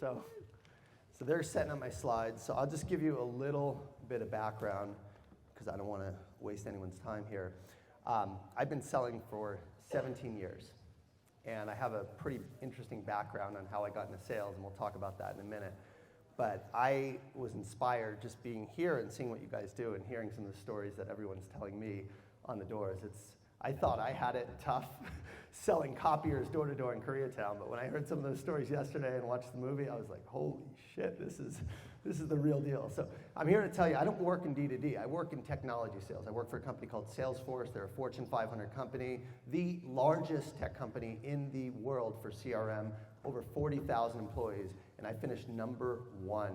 So they're setting up my slides. So I'll just give you a little bit of background because I don't want to waste anyone's time here. I've been selling for 17 years. And I have a pretty interesting background on how I got into sales, and we'll talk about that in a minute. But I was inspired just being here and seeing what you guys do and hearing some of the stories that everyone's telling me on the doors. I thought I had it tough selling copiers door to door in Koreatown, but when I heard some of those stories yesterday and watched the movie, I was like, holy shit, this is the real deal. So I'm here to tell you, I don't work in D2D. I work in technology sales. I work for a company called Salesforce. They're a Fortune 500 company, the largest tech company in the world for CRM, over 40,000 employees, and I finished #1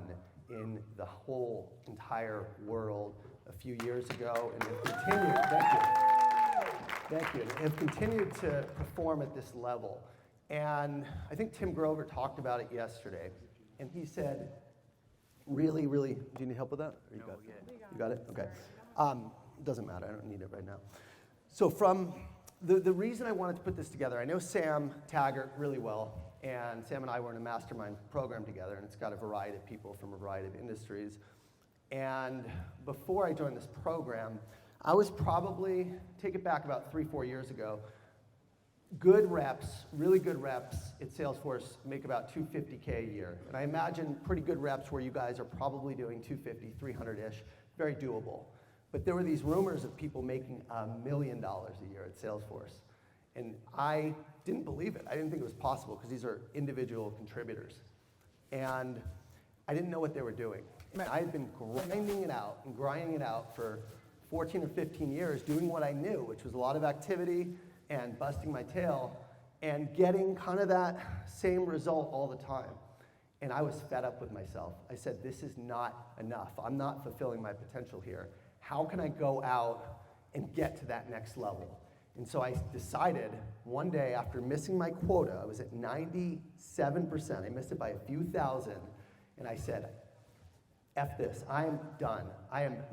in the whole entire world a few years ago, and have continued, thank you, and have continued to perform at this level. And I think Tim Grover talked about it yesterday, and he said, really, do you need help with that? Or you got it? You got it? Okay. Doesn't matter, I don't need it right now. So from the reason I wanted to put this together, I know Sam Taggart really well, and Sam and I were in a mastermind program together, and it's got a variety of people from a variety of industries. And before I joined this program, I was probably, take it back about 3-4 years ago, good reps, really good reps at Salesforce make about $250K a year. And I imagine pretty good reps where you guys are probably doing 250, 300-ish, very doable. But there were these rumors of people making $1 million a year at Salesforce. And I didn't believe it. I didn't think it was possible because these are individual contributors. And I didn't know what they were doing. And I had been grinding it out for 14 or 15 years, doing what I knew, which was a lot of activity and busting my tail and getting kind of that same result all the time. And I was fed up with myself. I said, this is not enough. I'm not fulfilling my potential here. How can I go out and get to that next level? And so I decided one day after missing my quota, I was at 97%, I missed it by a few thousand, and I said, F this, I am done.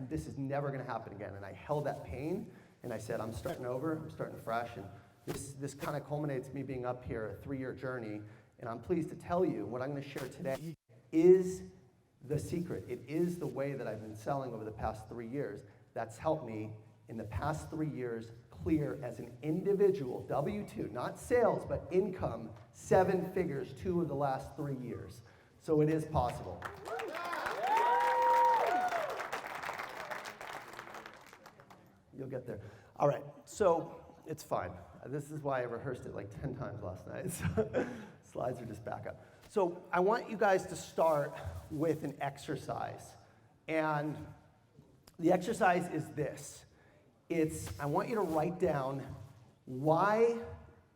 This is never gonna happen again. And I held that pain, and I said, I'm starting over, I'm starting fresh, and this kind of culminates me being up here, a 3-year journey, and I'm pleased to tell you what I'm gonna share today is the secret. It is the way that I've been selling over the past 3 years that's helped me in the past 3 years clear as an individual, W-2, not sales, but income, 7 figures, 2 of the last 3 years. So it is possible. You'll get there. All right, so it's fine. This is why I rehearsed it like 10 times last night. So slides are just back up. So I want you guys to start with an exercise. And the exercise is this. I want you to write down why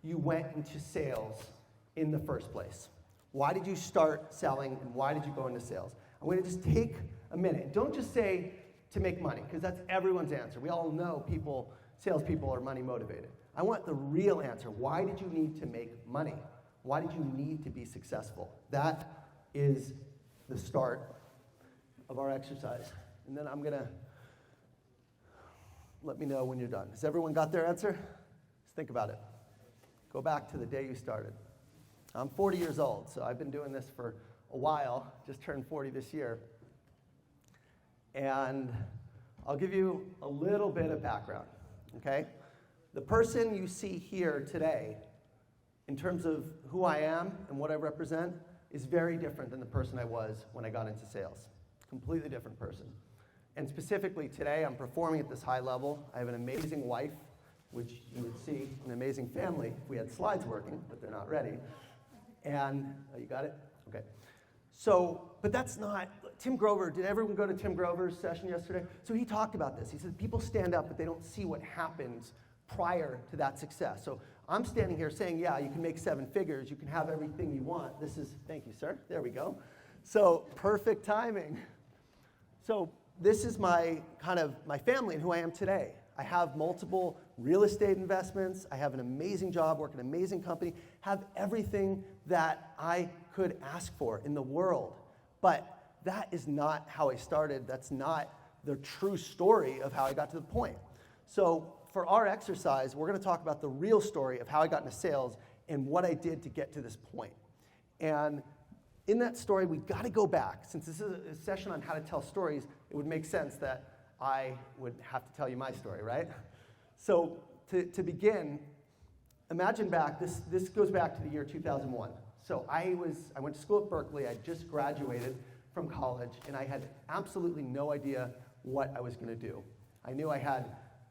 you went into sales in the first place. Why did you start selling and why did you go into sales? I'm going to just take a minute. Don't just say to make money, because that's everyone's answer. We all know salespeople are money motivated. I want the real answer. Why did you need to make money? Why did you need to be successful? That is the start of our exercise. And then I'm going to let me know when you're done. Has everyone got their answer? Just think about it. Go back to the day you started. I'm 40 years old, so I've been doing this for a while, just turned 40 this year. And I'll give you a little bit of background, okay? The person you see here today, in terms of who I am and what I represent, is very different than the person I was when I got into sales. Completely different person. And specifically today, I'm performing at this high level. I have an amazing wife, which you would see, an amazing family if we had slides working, but they're not ready. And, you got it? Okay. So, but that's not, Tim Grover, did everyone go to Tim Grover's session yesterday? So he talked about this. He said people stand up, but they don't see what happens prior to that success. So I'm standing here saying, yeah, you can make 7 figures, you can have everything you want. This is, thank you, sir. There we go. So perfect timing. So this is my family and who I am today. I have multiple real estate investments. I have an amazing job, work in an amazing company, have everything that I could ask for in the world. But that is not how I started. That's not the true story of how I got to the point. So for our exercise, we're going to talk about the real story of how I got into sales and what I did to get to this point. And in that story, we've got to go back. Since this is a session on how to tell stories, it would make sense that I would have to tell you my story, right? So to begin, imagine back, this goes back to the year 2001. So I went to school at Berkeley. I just graduated from college, and I had absolutely no idea what I was going to do. I knew I had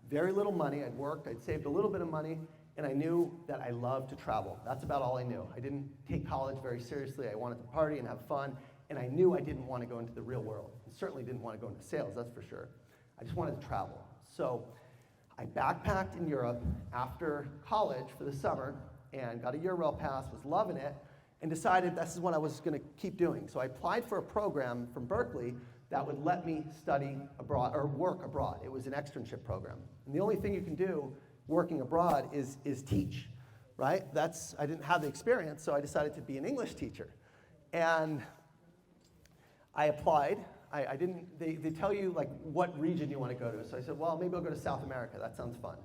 very little money. I'd worked, I'd saved a little bit of money, and I knew that I loved to travel. That's about all I knew. I didn't take college very seriously. I wanted to party and have fun, and I knew I didn't want to go into the real world. I certainly didn't want to go into sales, that's for sure. I just wanted to travel. So I backpacked in Europe after college for the summer and got a Eurail pass, was loving it, and decided this is what I was going to keep doing. So I applied for a program from Berkeley that would let me study abroad or work abroad. It was an externship program. And the only thing you can do working abroad is teach, right? I didn't have the experience, so I decided to be an English teacher. And I applied. They tell you like what region you want to go to. So I said, well, maybe I'll go to South America. That sounds fun.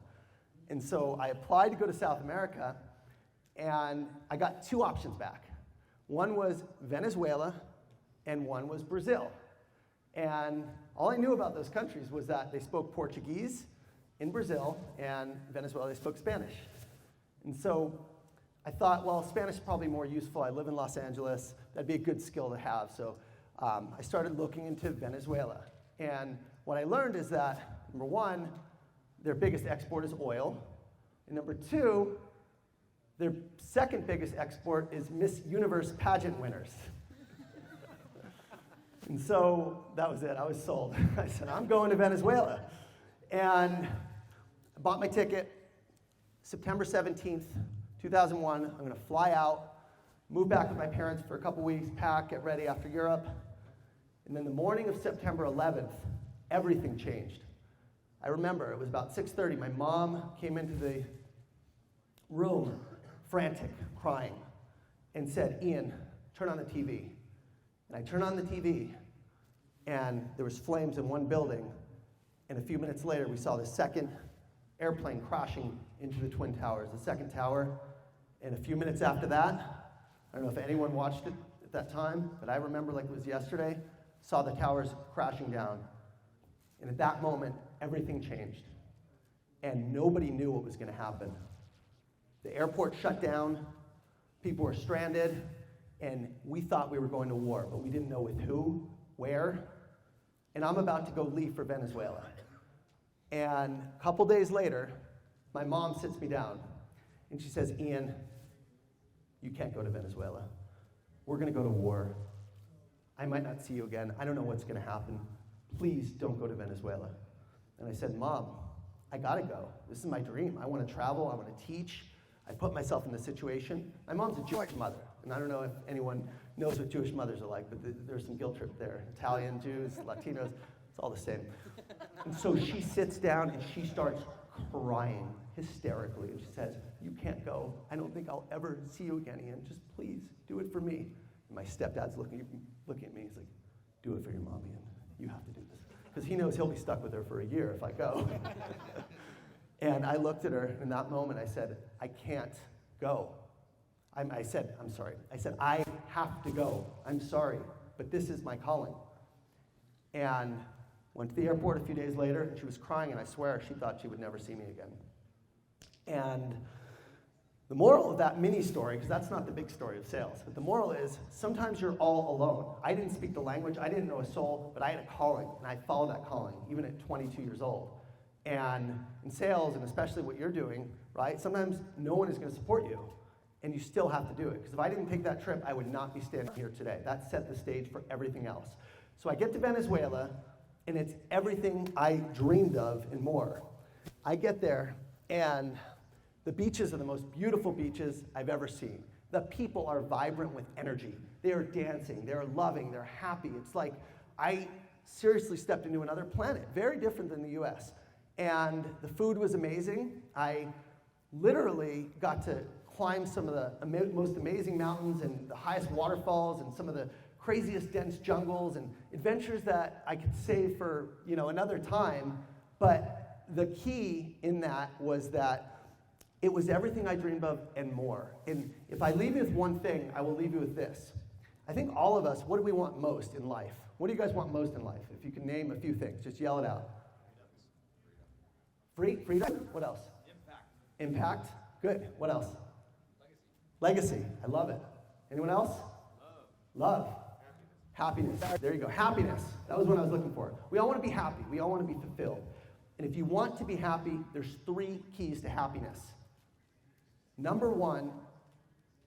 And so I applied to go to South America, and I got 2 options back. One was Venezuela, and one was Brazil. And all I knew about those countries was that they spoke Portuguese in Brazil, and Venezuela, they spoke Spanish. And so I thought, well, Spanish is probably more useful. I live in Los Angeles. That'd be a good skill to have. So I started looking into Venezuela. And what I learned is that, number 1, their biggest export is oil. And number 2, their second biggest export is Miss Universe pageant winners. And so that was it. I was sold. I said, I'm going to Venezuela. And I bought my ticket September 17th, 2001. I'm going to fly out, move back with my parents for a couple weeks, pack, get ready after Europe. And then the morning of September 11th, everything changed. I remember it was about 6:30. My mom came into the room, frantic, crying, and said, Ian, turn on the TV. And I turned on the TV, and there was flames in one building, and a few minutes later, we saw the second airplane crashing into the Twin Towers, the second tower, and a few minutes after that, I don't know if anyone watched it at that time, but I remember like it was yesterday, saw the towers crashing down, and at that moment, everything changed, and nobody knew what was going to happen. The airport shut down, people were stranded, and we thought we were going to war, but we didn't know with who, where, and I'm about to go leave for Venezuela. And a couple days later, my mom sits me down, and she says, Ian, you can't go to Venezuela. We're going to go to war. I might not see you again. I don't know what's going to happen. Please don't go to Venezuela. And I said, Mom, I got to go. This is my dream. I want to travel. I want to teach. I put myself in this situation. My mom's a Jewish mother, and I don't know if anyone knows what Jewish mothers are like, but there's some guilt trip there. Italian, Jews, Latinos, it's all the same. And so she sits down and she starts crying hysterically, and she says, you can't go. I don't think I'll ever see you again, Ian. Just please do it for me. And my stepdad's looking at me. He's like, do it for your mom, Ian. You have to do this. Because he knows he'll be stuck with her for a year if I go. And I looked at her in that moment. I said, I can't go. I said, I'm sorry. I said, I have to go. I'm sorry, but this is my calling. And went to the airport a few days later, and she was crying, and I swear she thought she would never see me again. And the moral of that mini story, because that's not the big story of sales, but the moral is sometimes you're all alone. I didn't speak the language. I didn't know a soul, but I had a calling, and I followed that calling, even at 22 years old. And in sales, and especially what you're doing, right, sometimes no one is going to support you, and you still have to do it. Because if I didn't take that trip, I would not be standing here today. That set the stage for everything else. So I get to Venezuela, and it's everything I dreamed of and more. I get there, and the beaches are the most beautiful beaches I've ever seen. The people are vibrant with energy. They are dancing, they're loving, they're happy. It's like I seriously stepped into another planet, very different than the US. And the food was amazing. I literally got to climb some of the most amazing mountains and the highest waterfalls and some of the craziest dense jungles and adventures that I could save for another time. But the key in that was that it was everything I dreamed of and more. And if I leave you with one thing, I will leave you with this. I think all of us, what do we want most in life? What do you guys want most in life? If you can name a few things, just yell it out. Freedom? What else? Impact? Good. What else? Legacy. I love it. Anyone else? Love. Happiness. There you go. Happiness. That was what I was looking for. We all want to be happy. We all want to be fulfilled. And if you want to be happy, there's 3 keys to happiness. Number 1,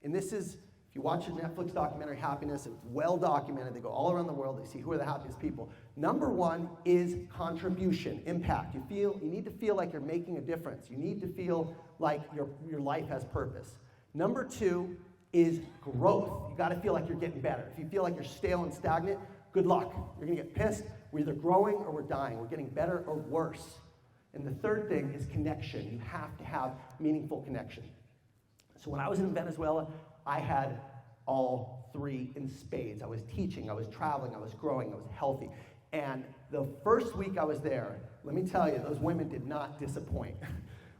and this is, if you watch a Netflix documentary, Happiness, it's well documented. They go all around the world. They see who are the happiest people. Number 1 is contribution, impact. You need to feel like you're making a difference. You need to feel like your life has purpose. Number 2 is growth. You got to feel like you're getting better. If you feel like you're stale and stagnant, good luck. You're going to get pissed. We're either growing or we're dying. We're getting better or worse. And the third thing is connection. You have to have meaningful connection. So when I was in Venezuela, I had all 3 in spades. I was teaching, I was traveling, I was growing, I was healthy. And the first week I was there, let me tell you, those women did not disappoint.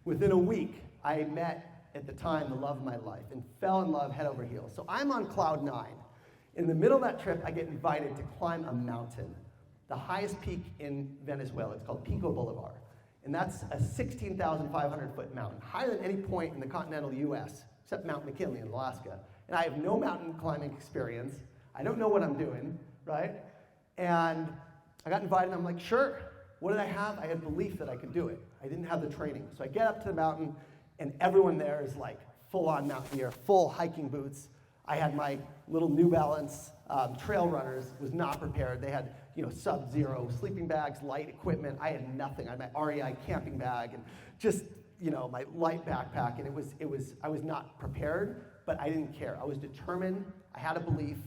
Within a week, I met, at the time, the love of my life and fell in love head over heels. So I'm on cloud 9. In the middle of that trip, I get invited to climb a mountain, the highest peak in Venezuela. It's called Pico Bolivar. And that's a 16,500-foot mountain, higher than any point in the continental U.S., except Mount McKinley in Alaska. And I have no mountain climbing experience. I don't know what I'm doing, right? And I got invited, and I'm like, sure. What did I have? I had belief that I could do it. I didn't have the training. So I get up to the mountain, and everyone there is like full-on mountaineer, full hiking boots. I had my little New Balance trail runners, was not prepared. They had, sub-zero sleeping bags, light equipment. I had nothing. I had my REI camping bag and just, my light backpack. And I was not prepared, but I didn't care. I was determined. I had a belief,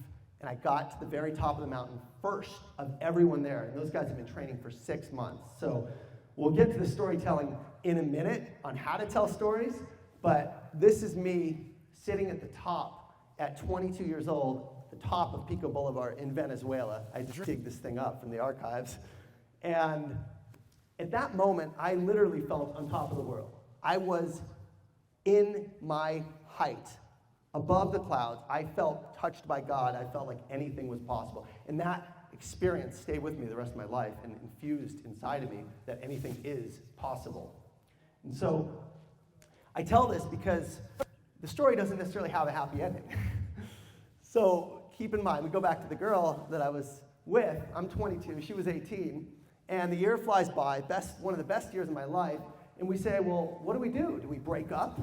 and I got to the very top of the mountain first of everyone there. And those guys have been training for 6 months. So we'll get to the storytelling in a minute on how to tell stories, but this is me sitting at the top at 22 years old, the top of Pico Bolivar in Venezuela. I just dig this thing up from the archives. And at that moment, I literally felt on top of the world. I was in my height, above the clouds. I felt touched by God. I felt like anything was possible. And that experience stayed with me the rest of my life and infused inside of me that anything is possible. And so I tell this because the story doesn't necessarily have a happy ending. So keep in mind, we go back to the girl that I was with. I'm 22, she was 18, and the year flies by, one of the best years of my life, and we say, well, what do? Do we break up?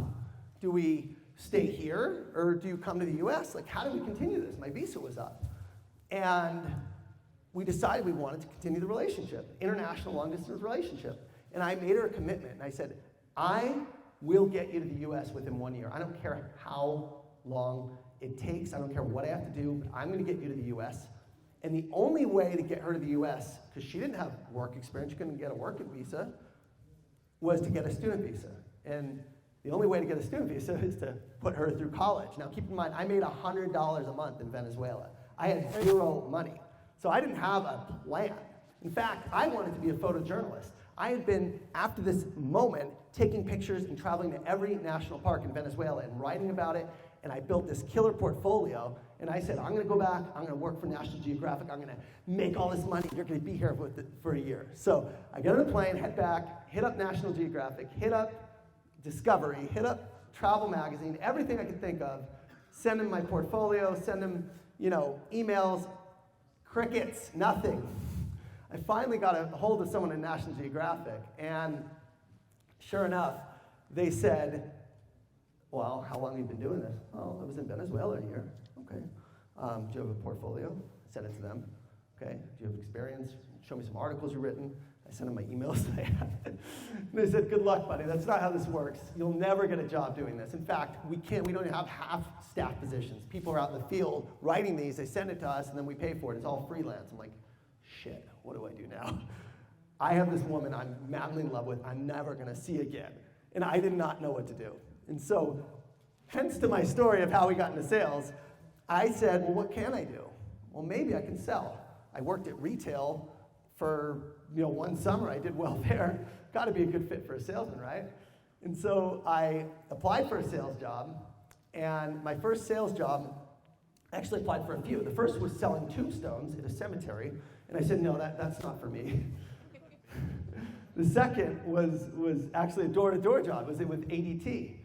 Do we stay here, or do you come to the US? Like, how do we continue this? My visa was up. And we decided we wanted to continue the relationship, international long-distance relationship. And I made her a commitment, and I said, I will get you to the US within 1 year. I don't care how long it takes. I don't care what I have to do, but I'm going to get you to the US. And the only way to get her to the US, because she didn't have work experience, she couldn't get a working visa, was to get a student visa. And the only way to get a student visa is to put her through college. Now keep in mind, I made $100 a month in Venezuela. I had zero money. So I didn't have a plan. In fact, I wanted to be a photojournalist. I had been, after this moment, taking pictures and traveling to every national park in Venezuela and writing about it, and I built this killer portfolio, and I said, I'm going to go back, I'm going to work for National Geographic, I'm going to make all this money, you're going to be here for a year. So I get on a plane, head back, hit up National Geographic, hit up Discovery, hit up Travel Magazine, everything I could think of, send them my portfolio, send them, emails, crickets, nothing. I finally got a hold of someone in National Geographic, and sure enough, they said, well, how long have you been doing this? Oh, I was in Venezuela a year. Okay. Do you have a portfolio? I sent it to them. Okay. Do you have experience? Show me some articles you've written. I sent them my emails that I had. And they said, good luck, buddy. That's not how this works. You'll never get a job doing this. In fact, we don't even have half staff positions. People are out in the field writing these. They send it to us, and then we pay for it. It's all freelance. I'm like, shit, what do I do now? I have this woman I'm madly in love with I'm never going to see again. And I did not know what to do. And so, hence to my story of how we got into sales, I said, well, what can I do? Well, maybe I can sell. I worked at retail for one summer. I did well there. Got to be a good fit for a salesman, right? And so I applied for a sales job, and my first sales job, I actually applied for a few. The first was selling tombstones at a cemetery, and I said, no, that's not for me. The second was actually a door-to-door job. It was with ADT.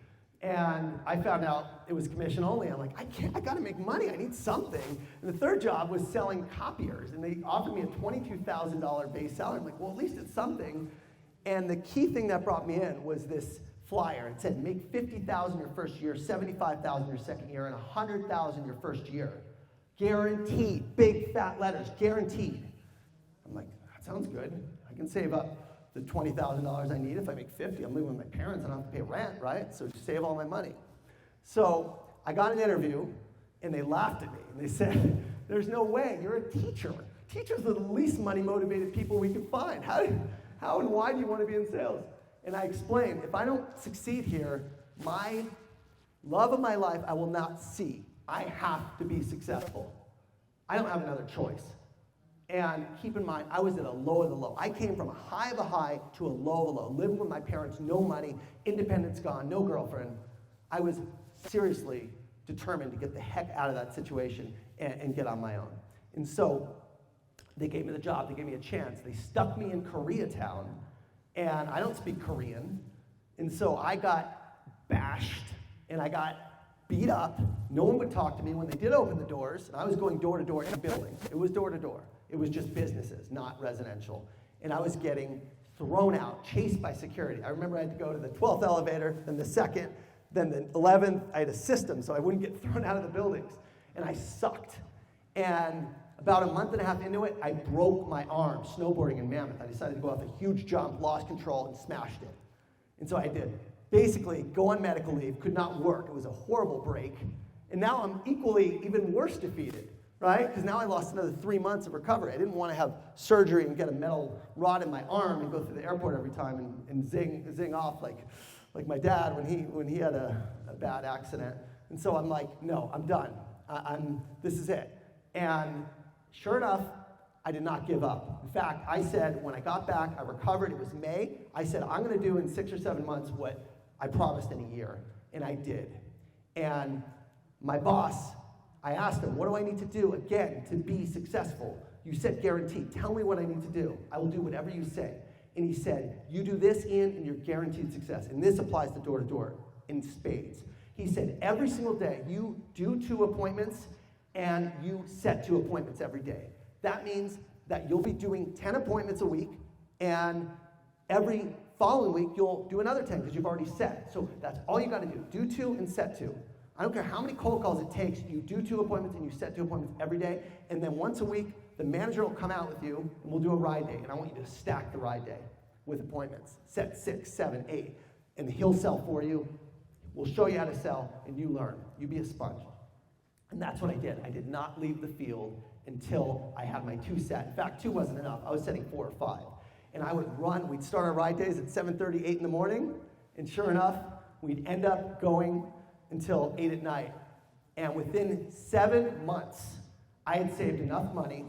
And I found out it was commission only. I'm like, I gotta make money, I need something. And the third job was selling copiers, and they offered me a $22,000 base salary. I'm like, well, at least it's something. And the key thing that brought me in was this flyer. It said, make $50,000 your first year, $75,000 your second year, and $100,000 your first year. Guaranteed, big fat letters, guaranteed. I'm like, that sounds good. I can save up the $20,000 I need. If I make 50, I'm living with my parents, I don't have to pay rent, right? So save all my money. So I got an interview, and they laughed at me, and they said, there's no way, you're a teacher. Teachers are the least money-motivated people we can find. How and why do you want to be in sales? And I explained, if I don't succeed here, my love of my life I will not see. I have to be successful. I don't have another choice. And keep in mind, I was at a low of the low. I came from a high of a high to a low of a low. Living with my parents, no money, independence gone, no girlfriend. I was seriously determined to get the heck out of that situation and get on my own. And so they gave me the job, they gave me a chance. They stuck me in Koreatown, and I don't speak Korean. And so I got bashed, and I got beat up. No one would talk to me when they did open the doors. And I was going door to door in the building. It was door to door. It was just businesses, not residential. And I was getting thrown out, chased by security. I remember I had to go to the 12th elevator, then the 2nd, then the 11th. I had a system so I wouldn't get thrown out of the buildings. And I sucked. And about a month and a half into it, I broke my arm snowboarding in Mammoth. I decided to go off a huge jump, lost control, and smashed it. And so I did. Basically, go on medical leave, could not work. It was a horrible break. And now I'm equally, even worse defeated. Right? Because now I lost another 3 months of recovery. I didn't want to have surgery and get a metal rod in my arm and go through the airport every time and zing off like my dad when he had a bad accident. And so I'm like, no, I'm done. This is it. And sure enough, I did not give up. In fact, I said when I got back, I recovered. It was May. I said I'm going to do in 6 or 7 months what I promised in a year, and I did. And my boss, I asked him, what do I need to do, again, to be successful? You said guaranteed. Tell me what I need to do. I will do whatever you say. And he said, you do this, Ian, and you're guaranteed success. And this applies to door-to-door in spades. He said, every single day, you do 2 appointments, and you set 2 appointments every day. That means that you'll be doing 10 appointments a week, and every following week, you'll do another 10, because you've already set. So that's all you got to do. Do 2 and set 2. I don't care how many cold calls it takes, you do 2 appointments and you set 2 appointments every day, and then once a week, the manager will come out with you and we'll do a ride day, and I want you to stack the ride day with appointments. Set 6, 7, 8, and he'll sell for you. We'll show you how to sell, and you learn. You be a sponge. And that's what I did. I did not leave the field until I had my 2 set. In fact, 2 wasn't enough. I was setting 4 or 5. And I would run. We'd start our ride days at 7:30, 8 in the morning, and sure enough, we'd end up going until 8 at night. And within 7 months, I had saved enough money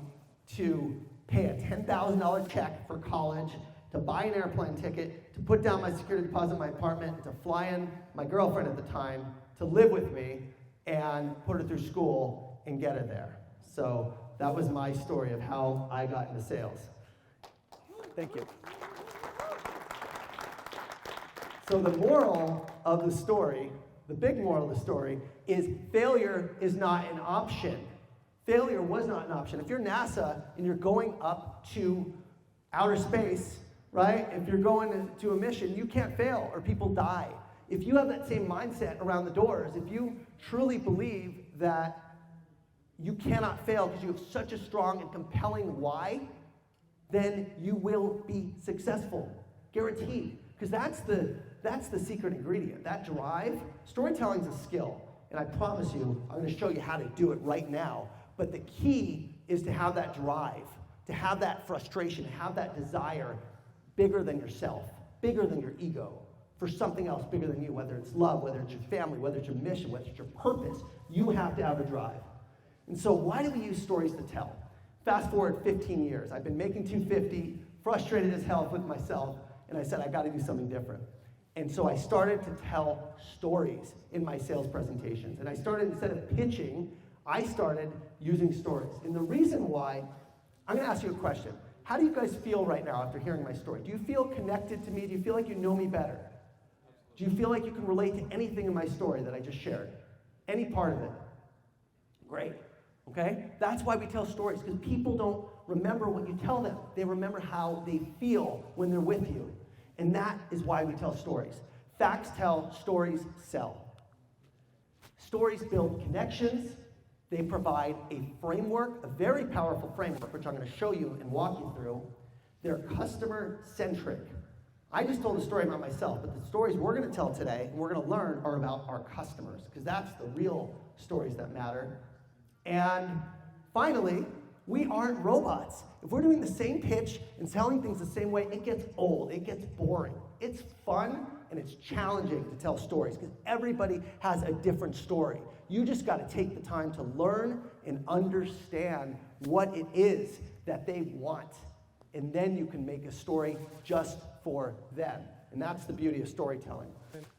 to pay a $10,000 check for college, to buy an airplane ticket, to put down my security deposit in my apartment, to fly in my girlfriend at the time, to live with me, and put her through school and get her there. So that was my story of how I got into sales. Thank you. So the moral of the story, the big moral of the story, is failure is not an option. Failure was not an option. If you're NASA and you're going up to outer space, right? If you're going to a mission, you can't fail or people die. If you have that same mindset around the doors, if you truly believe that you cannot fail because you have such a strong and compelling why, then you will be successful, guaranteed. Because that's the secret ingredient. That drive, storytelling is a skill, and I promise you, I'm going to show you how to do it right now. But the key is to have that drive, to have that frustration, to have that desire bigger than yourself, bigger than your ego, for something else bigger than you, whether it's love, whether it's your family, whether it's your mission, whether it's your purpose. You have to have a drive. And so why do we use stories to tell? Fast forward 15 years. I've been making $250, frustrated as hell with myself, and I said, I got to do something different. And so I started to tell stories in my sales presentations. And I started, instead of pitching, I started using stories. And the reason why, I'm going to ask you a question. How do you guys feel right now after hearing my story? Do you feel connected to me? Do you feel like you know me better? Do you feel like you can relate to anything in my story that I just shared? Any part of it? Great. Okay? That's why we tell stories, because people don't remember what you tell them. They remember how they feel when they're with you. And that is why we tell stories. Facts tell, stories sell. Stories build connections. They provide a framework, a very powerful framework, which I'm going to show you and walk you through. They're customer-centric. I just told a story about myself, but the stories we're going to tell today and we're going to learn are about our customers, because that's the real stories that matter. And finally, we aren't robots. If we're doing the same pitch and selling things the same way, it gets old, it gets boring. It's fun and it's challenging to tell stories because everybody has a different story. You just got to take the time to learn and understand what it is that they want. And then you can make a story just for them. And that's the beauty of storytelling.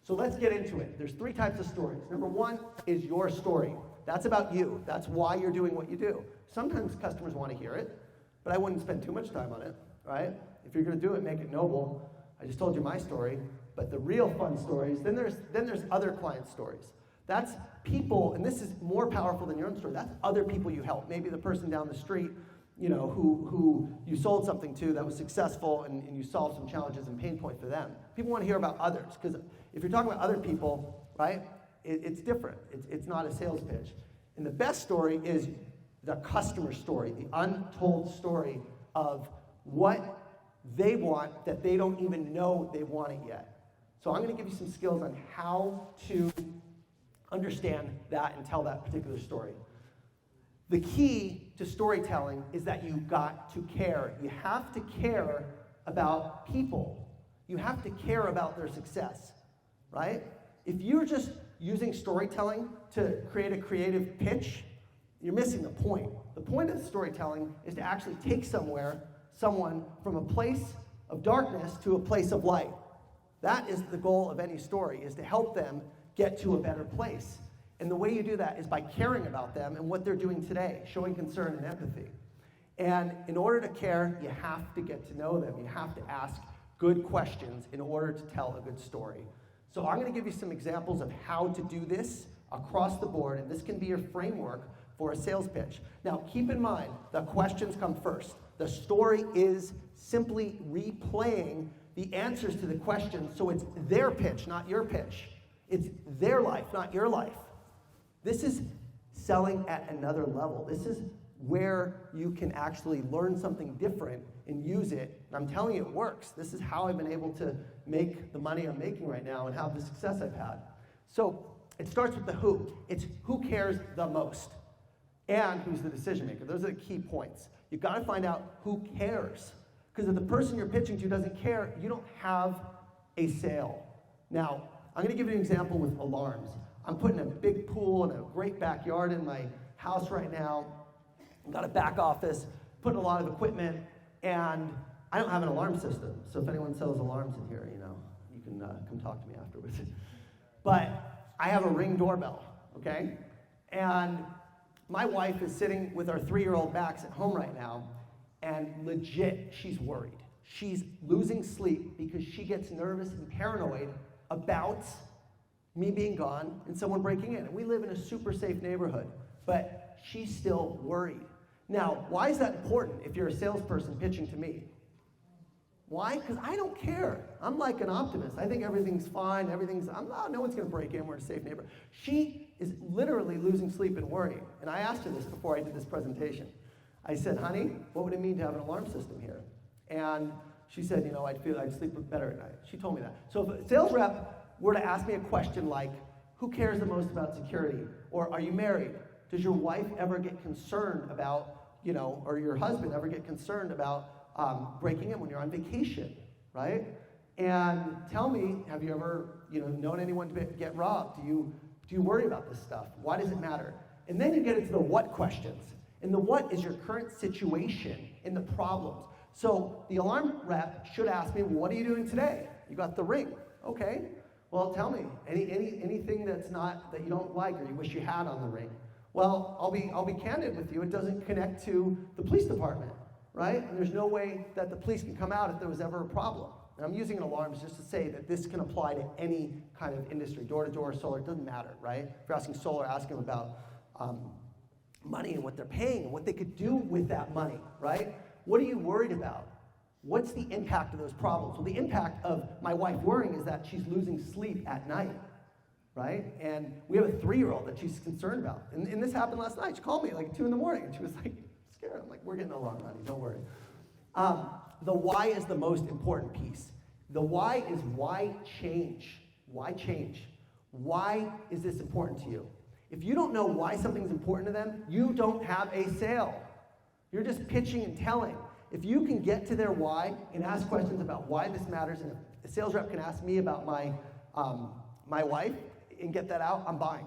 So let's get into it. There's 3 types of stories. Number 1 is your story. That's about you. That's why you're doing what you do. Sometimes customers want to hear it, but I wouldn't spend too much time on it, right? If you're going to do it, make it noble. I just told you my story, but the real fun stories, then there's other client stories. That's people, and this is more powerful than your own story. That's other people you help. Maybe the person down the street, you know, who you sold something to that was successful and you solved some challenges and pain point for them. People want to hear about others, because if you're talking about other people, right, it's different. It's not a sales pitch. And the best story is the customer story, the untold story of what they want that they don't even know they want it yet. So I'm going to give you some skills on how to understand that and tell that particular story. The key to storytelling is that you've got to care. You have to care about people. You have to care about their success, right? If you're just using storytelling to create a creative pitch, you're missing the point. The point of storytelling is to actually take someone from a place of darkness to a place of light. That is the goal of any story, is to help them get to a better place. And the way you do that is by caring about them and what they're doing today, showing concern and empathy. And in order to care, you have to get to know them. You have to ask good questions in order to tell a good story. So I'm going to give you some examples of how to do this across the board, and this can be your framework for a sales pitch. Now, keep in mind, the questions come first. The story is simply replaying the answers to the questions, so it's their pitch, not your pitch. It's their life, not your life. This is selling at another level. This is where you can actually learn something different and use it. And I'm telling you, it works. This is how I've been able to make the money I'm making right now and have the success I've had. So it starts with the who. It's who cares the most and who's the decision maker. Those are the key points. You've got to find out who cares. Because if the person you're pitching to doesn't care, you don't have a sale. Now, I'm going to give you an example with alarms. I'm putting a big pool and a great backyard in my house right now. I've got a back office, putting a lot of equipment, and I don't have an alarm system. So if anyone sells alarms in here, you know, you can come talk to me afterwards. But I have a Ring doorbell, okay? And my wife is sitting with our 3-year-old Max at home right now, and legit, she's worried. She's losing sleep because she gets nervous and paranoid about me being gone and someone breaking in. And we live in a super safe neighborhood, but she's still worried. Now, why is that important if you're a salesperson pitching to me? Why? Because I don't care. I'm like an optimist. I think everything's fine. No one's going to break in. We're in a safe neighborhood. She is literally losing sleep and worrying. And I asked her this before I did this presentation. I said, honey, what would it mean to have an alarm system here? And she said, you know, I'd sleep better at night. She told me that. So if a sales rep were to ask me a question like, who cares the most about security? Or are you married? Does your wife ever get concerned about, you know, or your husband ever get concerned about breaking in when you're on vacation, right? And tell me, have you ever, you know, known anyone to get robbed? Do you worry about this stuff? Why does it matter? And then you get into the what questions. And the what is your current situation and the problems. So the alarm rep should ask me, well, what are you doing today? You got the Ring. Okay. Well, tell me, anything that you don't like or you wish you had on the Ring. Well, I'll be candid with you. It doesn't connect to the police department, right? And there's no way that the police can come out if there was ever a problem. And I'm using alarms just to say that this can apply to any kind of industry, door-to-door, solar, it doesn't matter, right? If you're asking solar, ask them about money and what they're paying and what they could do with that money, right? What are you worried about? What's the impact of those problems? Well, the impact of my wife worrying is that she's losing sleep at night, right? And we have a 3-year-old that she's concerned about. And this happened last night. She called me like 2 in the morning, and she was like scared. I'm like, we're getting along, honey, don't worry. The why is the most important piece. The why is why change? Why change? Why is this important to you? If you don't know why something's important to them, you don't have a sale. You're just pitching and telling. If you can get to their why and ask questions about why this matters, and if a sales rep can ask me about my wife and get that out, I'm buying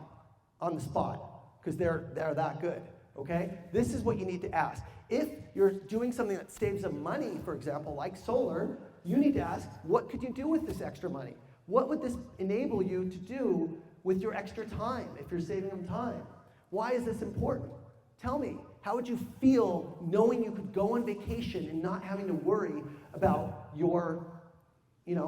on the spot because they're that good, okay? This is what you need to ask. If you're doing something that saves them money, for example, like solar, you need to ask, what could you do with this extra money? What would this enable you to do with your extra time if you're saving them time? Why is this important? Tell me, how would you feel knowing you could go on vacation and not having to worry about your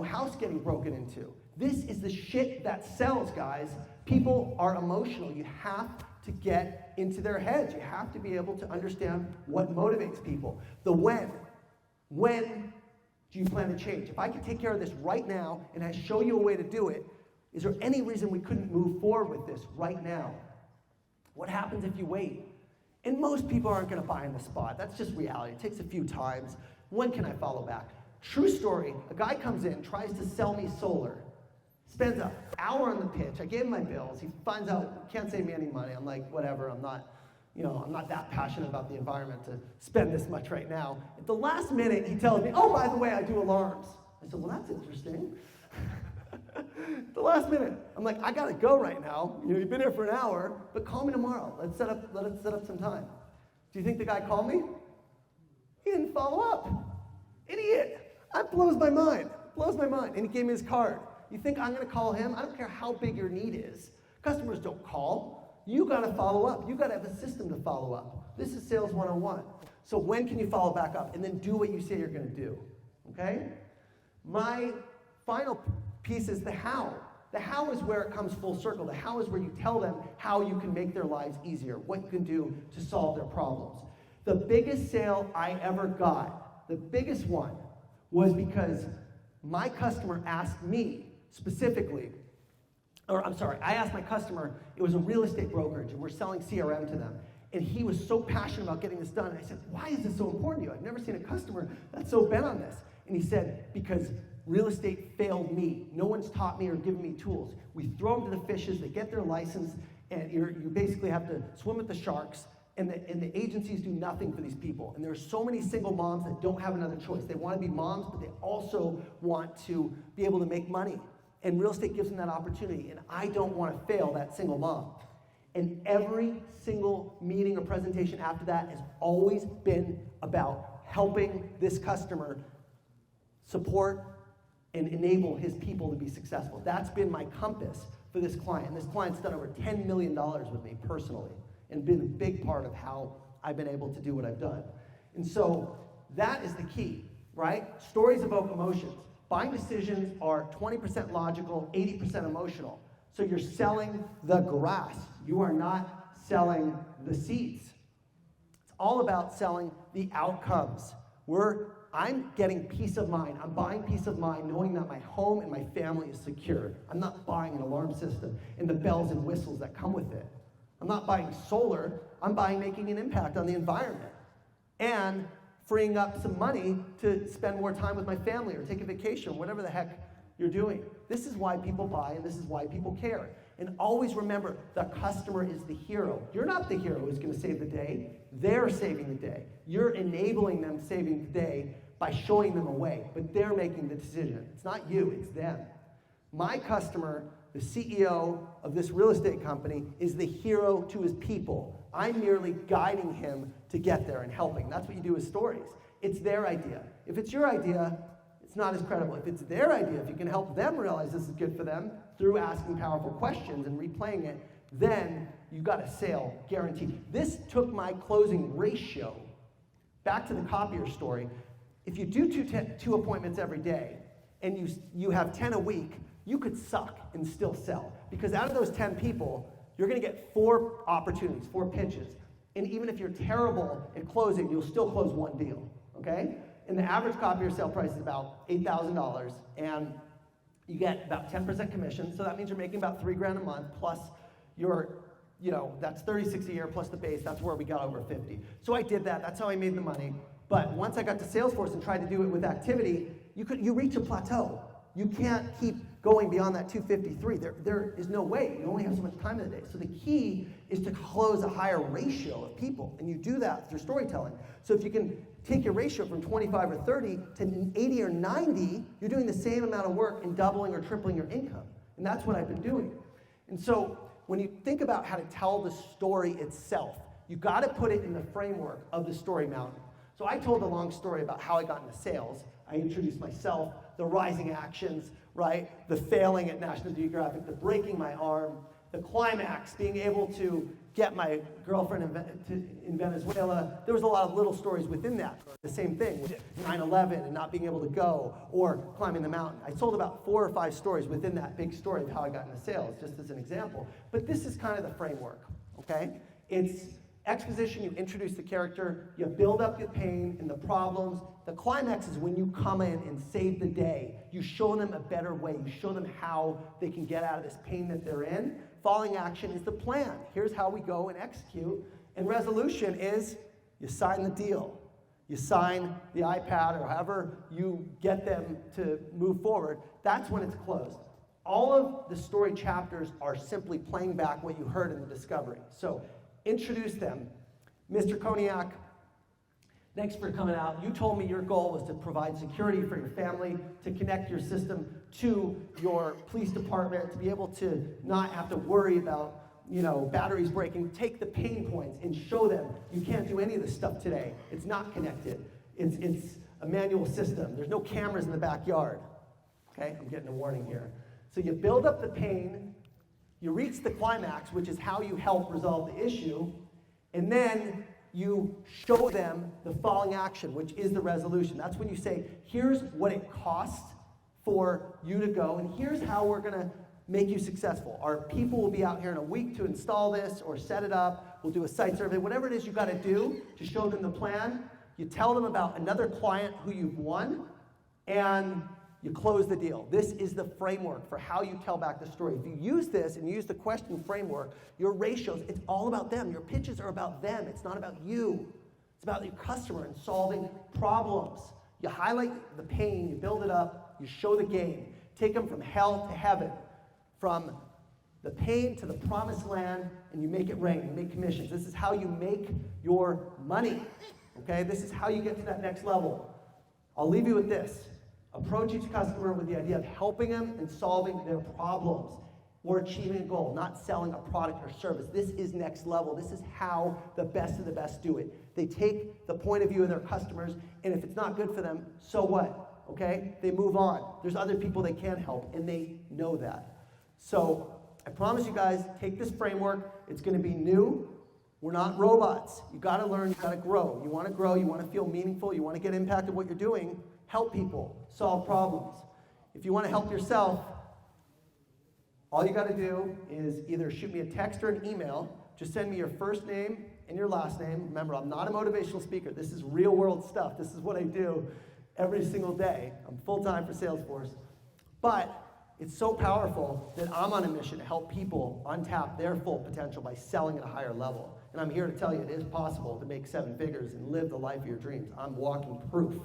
house getting broken into? This is the shit that sells, guys. People are emotional. You have to get into their heads. You have to be able to understand what motivates people. The when. When do you plan to change? If I could take care of this right now and I show you a way to do it, is there any reason we couldn't move forward with this right now? What happens if you wait? And most people aren't going to buy on the spot. That's just reality. It takes a few times. When can I follow back? True story. A guy comes in, tries to sell me solar. Spends an hour on the pitch. I gave him my bills. He finds out, can't save me any money. I'm like, whatever, I'm not that passionate about the environment to spend this much right now. At the last minute, he tells me, oh, by the way, I do alarms. I said, well, that's interesting. At the last minute, I'm like, I gotta go right now. You've been here for an hour, but call me tomorrow. Let's set up some time. Do you think the guy called me? He didn't follow up. Idiot. That blows my mind. And he gave me his card. You think I'm going to call him? I don't care how big your need is. Customers don't call. You got to follow up. You got to have a system to follow up. This is sales 101. So when can you follow back up? And then do what you say you're going to do. Okay? My final piece is the how. The how is where it comes full circle. The how is where you tell them how you can make their lives easier, what you can do to solve their problems. The biggest sale I ever got, the biggest one, was because my customer asked me specifically, I asked my customer, it was a real estate brokerage, and we're selling CRM to them. And he was so passionate about getting this done. And I said, why is this so important to you? I've never seen a customer that's so bent on this. And he said, because real estate failed me. No one's taught me or given me tools. We throw them to the fishes, they get their license, and you basically have to swim with the sharks, and the agencies do nothing for these people. And there are so many single moms that don't have another choice. They want to be moms, but they also want to be able to make money. And real estate gives them that opportunity, and I don't want to fail that single mom. And every single meeting or presentation after that has always been about helping this customer support and enable his people to be successful. That's been my compass for this client. And this client's done over $10 million with me personally and been a big part of how I've been able to do what I've done. And so that is the key, right? Stories evoke emotions. Buying decisions are 20% logical, 80% emotional. So you're selling the grass. You are not selling the seeds. It's all about selling the outcomes. I'm getting peace of mind. I'm buying peace of mind knowing that my home and my family is secure. I'm not buying an alarm system and the bells and whistles that come with it. I'm not buying solar. I'm buying making an impact on the environment and freeing up some money to spend more time with my family or take a vacation, whatever the heck you're doing. This is why people buy, and this is why people care. And always remember, the customer is the hero. You're not the hero who's going to save the day. They're saving the day. You're enabling them saving the day by showing them a way, but they're making the decision. It's not you, it's them. My customer, the CEO of this real estate company, is the hero to his people. I'm merely guiding him to get there and helping. That's what you do with stories. It's their idea. If it's your idea, it's not as credible. If it's their idea, if you can help them realize this is good for them through asking powerful questions and replaying it, then you got a sale guaranteed. This took my closing ratio, back to the copier story. If you do two appointments every day and you have 10 a week, you could suck and still sell. Because out of those 10 people, you're going to get 4 opportunities, 4 pitches. And even if you're terrible at closing, you'll still close 1 deal, okay? And the average copier sale price is about $8,000, and you get about 10% commission, so that means you're making about $3,000 a month, plus your, that's $36 a year plus the base. That's where we got over 50. So I did that. That's how I made the money. But once I got to Salesforce and tried to do it with activity, you reach a plateau. You can't keep going beyond that 253. There is no way. You only have so much time in the day. So the key is to close a higher ratio of people, and you do that through storytelling. So if you can take your ratio from 25 or 30 to 80 or 90, you're doing the same amount of work and doubling or tripling your income. And that's what I've been doing. And so when you think about how to tell the story itself, you got to put it in the framework of the story mountain. So I told a long story about how I got into sales. I introduced myself, the rising actions, right? The failing at National Geographic, the breaking my arm, the climax, being able to get my girlfriend in Venezuela. There was a lot of little stories within that. The same thing with 9/11 and not being able to go, or climbing the mountain. I told about 4 or 5 stories within that big story of how I got into sales, just as an example. But this is kind of the framework, okay? It's exposition, you introduce the character, you build up the pain and the problems. The climax is when you come in and save the day. You show them a better way. You show them how they can get out of this pain that they're in. Following action is the plan. Here's how we go and execute. And resolution is you sign the deal. You sign the iPad or however you get them to move forward. That's when it's closed. All of the story chapters are simply playing back what you heard in the discovery. So introduce them. Mr. Koniak, thanks for coming out. You told me your goal was to provide security for your family, to connect your system to your police department, to be able to not have to worry about, batteries breaking. Take the pain points and show them you can't do any of this stuff today. It's not connected. It's a manual system. There's no cameras in the backyard. Okay, I'm getting a warning here. So you build up the pain, you reach the climax, which is how you help resolve the issue, and then you show them the following action, which is the resolution. That's when you say, here's what it costs for you to go, and here's how we're going to make you successful. Our people will be out here in a week to install this or set it up. We'll do a site survey. Whatever it is you got to do to show them the plan, you tell them about another client who you've won, and you close the deal. This is the framework for how you tell back the story. If you use this and you use the question framework, your ratios, it's all about them. Your pitches are about them. It's not about you. It's about your customer and solving problems. You highlight the pain, you build it up, you show the game. Take them from hell to heaven, from the pain to the promised land, and you make it rain. You make commissions. This is how you make your money. Okay? This is how you get to that next level. I'll leave you with this. Approach each customer with the idea of helping them and solving their problems or achieving a goal, not selling a product or service. This is next level. This is how the best of the best do it. They take the point of view of their customers, and if it's not good for them, so what? Okay? They move on. There's other people they can help, and they know that. So I promise you guys, take this framework. It's going to be new. We're not robots. You got to learn. You got to grow. You want to grow. You want to feel meaningful. You want to get impact of what you're doing. Help people. Solve problems. If you want to help yourself, all you got to do is either shoot me a text or an email. Just send me your first name and your last name. Remember, I'm not a motivational speaker. This is real world stuff. This is what I do every single day. I'm full-time for Salesforce. But it's so powerful that I'm on a mission to help people untap their full potential by selling at a higher level. And I'm here to tell you it is possible to make 7 figures and live the life of your dreams. I'm walking proof.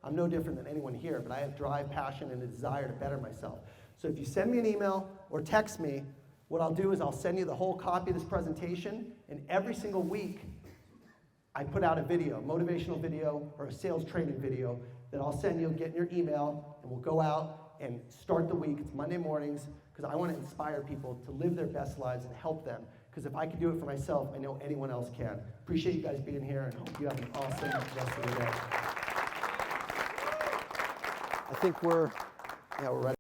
I'm no different than anyone here, but I have drive, passion, and a desire to better myself. So if you send me an email or text me, what I'll do is I'll send you the whole copy of this presentation, and every single week I put out a video, a motivational video or a sales training video that I'll send you, get in your email, and we'll go out and start the week. It's Monday mornings, because I want to inspire people to live their best lives and help them. Because if I can do it for myself, I know anyone else can. Appreciate you guys being here, and hope you have an awesome rest of the day. I think we're ready.